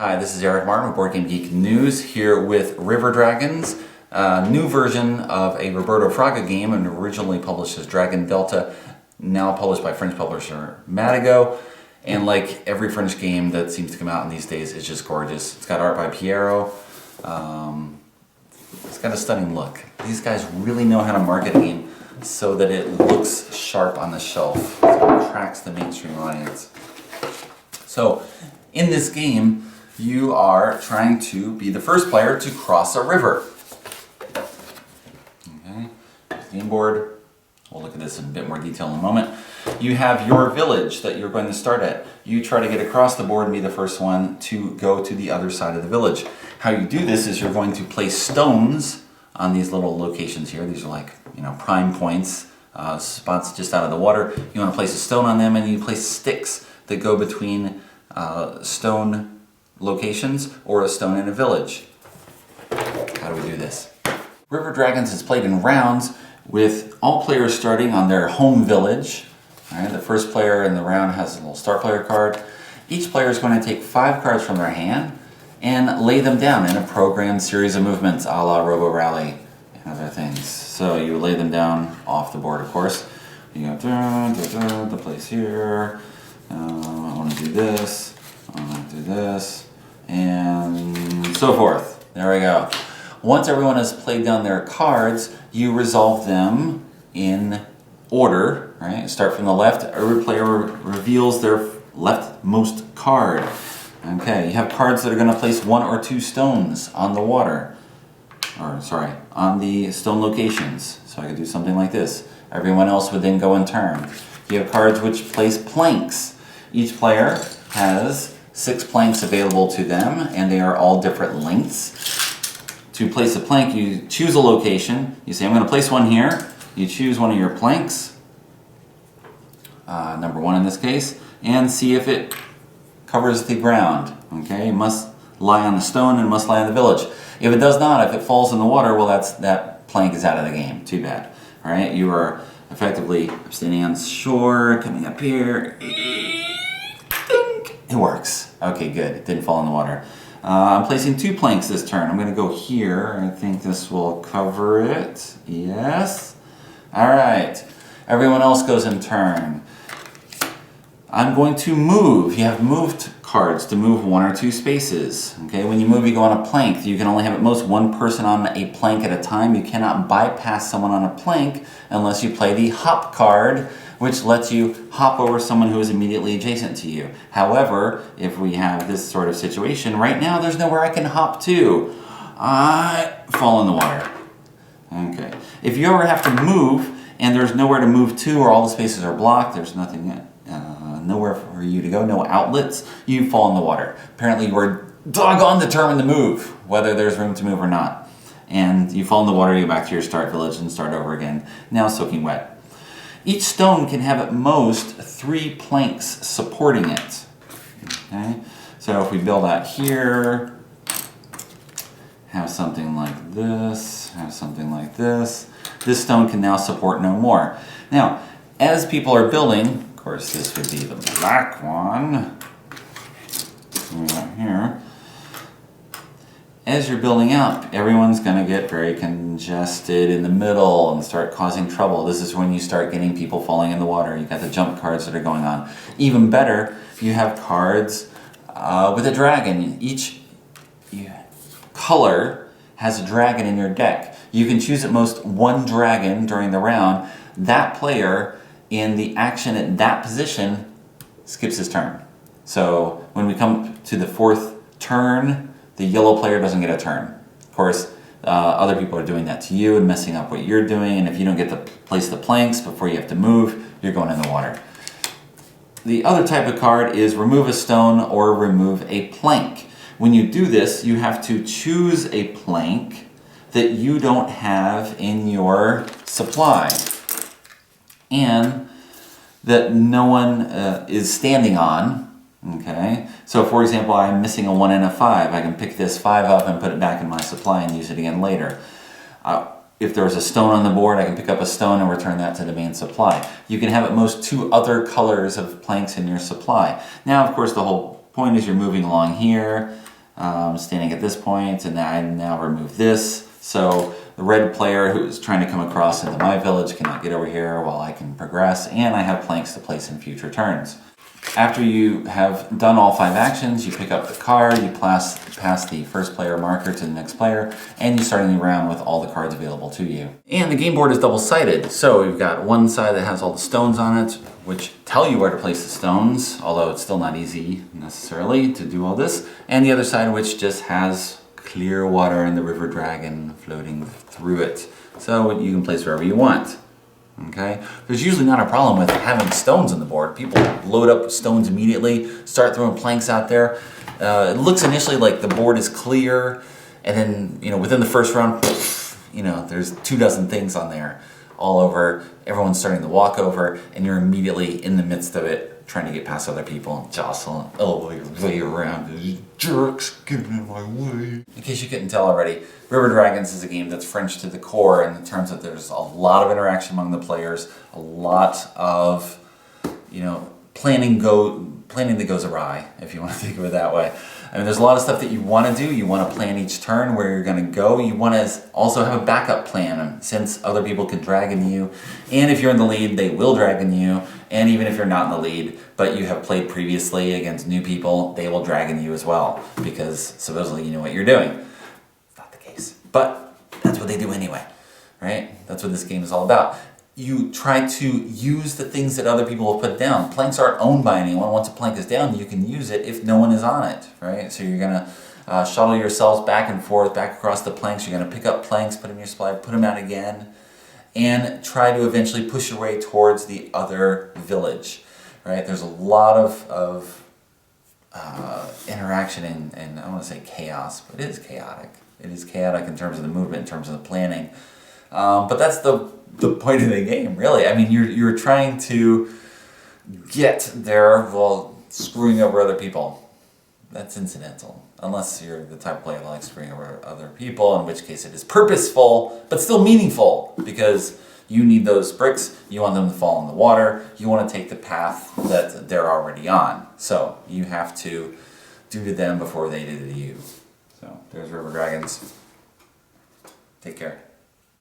Hi, this is Eric Martin with Board Game Geek News here with River Dragons, a new version of a Roberto Fraga game, and originally published as Dragon Delta, now published by French publisher Madigo. And like every French game that seems to come out in these days, it's just gorgeous. It's got art by Piero. It's got a stunning look. These guys really know how to market a game so that it looks sharp on the shelf, so it attracts the mainstream audience. So in this game, you are trying to be the first player to cross a river. Okay, game board. We'll look at this in a bit more detail in a moment. You have your village that you're going to start at. You try to get across the board and be the first one to go to the other side of the village. How you do this is you're going to place stones on these little locations here. These are like, prime points, spots just out of the water. You want to place a stone on them, and you place sticks that go between stone locations or a stone in a village. How do we do this? River Dragons is played in rounds with all players starting on their home village. All right, the first player in the round has a little start player card. Each player is going to take 5 cards from their hand and lay them down in a programmed series of movements a la Robo Rally and other things. So you lay them down off the board, of course. You go the place here. I want to do this. I want to do this. And so forth. There we go. Once everyone has played down their cards, you resolve them in order, right? Start from the left. Every player reveals their leftmost card. Okay, you have cards that are going to place 1 or 2 stones on the water. On the stone locations. So I could do something like this. Everyone else would then go in turn. You have cards which place planks. Each player has 6 planks available to them, and they are all different lengths. To place a plank, you choose a location. You say, I'm going to place one here. You choose one of your planks, number 1 in this case, and see if it covers the ground. Okay, it must lie on the stone and must lie on the village. If it does not, if it falls in the water, well, that plank is out of the game. Too bad. All right, you are effectively standing on the shore, coming up here. It works. Okay, good. It didn't fall in the water. I'm placing 2 planks this turn. I'm going to go here. I think this will cover it. Yes. All right. Everyone else goes in turn. I'm going to move. You have moved cards to move 1 or 2 spaces. Okay, when you move, you go on a plank. You can only have at most 1 person on a plank at a time. You cannot bypass someone on a plank unless you play the hop card, which lets you hop over someone who is immediately adjacent to you. However, if we have this sort of situation, right now there's nowhere I can hop to. I fall in the water. Okay. If you ever have to move and there's nowhere to move to, or all the spaces are blocked, there's nothing, nowhere for you to go, no outlets, you fall in the water. Apparently you are doggone determined to move, whether there's room to move or not. And you fall in the water, you go back to your start village and start over again, now soaking wet. Each stone can have at most 3 planks supporting it. Okay? So if we build out here, have something like this, have something like this, this stone can now support no more. Now, as people are building, of course this would be the black one, right here. As you're building up, everyone's going to get very congested in the middle and start causing trouble. This is when you start getting people falling in the water. You've got the jump cards that are going on. Even better, you have cards with a dragon. Each color has a dragon in your deck. You can choose at most 1 dragon during the round. That player in the action at that position skips his turn. So when we come to the 4th turn, the yellow player doesn't get a turn. Of course, other people are doing that to you and messing up what you're doing, and if you don't get to place the planks before you have to move, you're going in the water. The other type of card is remove a stone or remove a plank. When you do this, you have to choose a plank that you don't have in your supply and that no one is standing on. Okay, so for example, I'm missing a 1 and a 5. I can pick this 5 up and put it back in my supply and use it again later. If there's a stone on the board, I can pick up a stone and return that to the main supply. You can have at most 2 other colors of planks in your supply. Now, of course, the whole point is you're moving along here. standing at this point, and I now remove this. So the red player who is trying to come across into my village cannot get over here while I can progress, and I have planks to place in future turns. After you have done all 5 actions, you pick up the card, you pass the first player marker to the next player, and you start a new round with all the cards available to you. And the game board is double-sided, so we've got one side that has all the stones on it, which tell you where to place the stones, although it's still not easy necessarily to do all this, and the other side which just has clear water and the river dragon floating through it. So you can place wherever you want. Okay, there's usually not a problem with having stones on the board. People load up with stones immediately, start throwing planks out there. It looks initially like the board is clear, and then within the first round, there's 24 things on there, all over. Everyone's starting to walk over, and you're immediately in the midst of it, trying to get past other people, jostle, elbow your way around. These jerks getting in my way. In case you couldn't tell already, River Dragons is a game that's French to the core in terms of there's a lot of interaction among the players, a lot of planning that goes awry, if you want to think of it that way. I mean, there's a lot of stuff that you want to do. You want to plan each turn where you're going to go. You want to also have a backup plan, since other people can dragon you. And if you're in the lead, they will dragon you. And even if you're not in the lead, but you have played previously against new people, they will dragon you as well, because supposedly you know what you're doing. Not the case. But that's what they do anyway, right? That's what this game is all about. You try to use the things that other people have put down. Planks aren't owned by anyone. Once a plank is down, you can use it if no one is on it, right? So you're going to shuttle yourselves back and forth, back across the planks. You're going to pick up planks, put them in your supply, put them out again, and try to eventually push your way towards the other village, right? There's a lot of interaction and I want to say chaos, but it is chaotic. It is chaotic in terms of the movement, in terms of the planning. But that's the point of the game, really. I mean, you're trying to get there while screwing over other people. That's incidental, unless you're the type of player that likes screwing over other people, in which case it is purposeful, but still meaningful, because you need those bricks, you want them to fall in the water, you want to take the path that they're already on. So you have to do to them before they do to you. So there's River Dragons. Take care.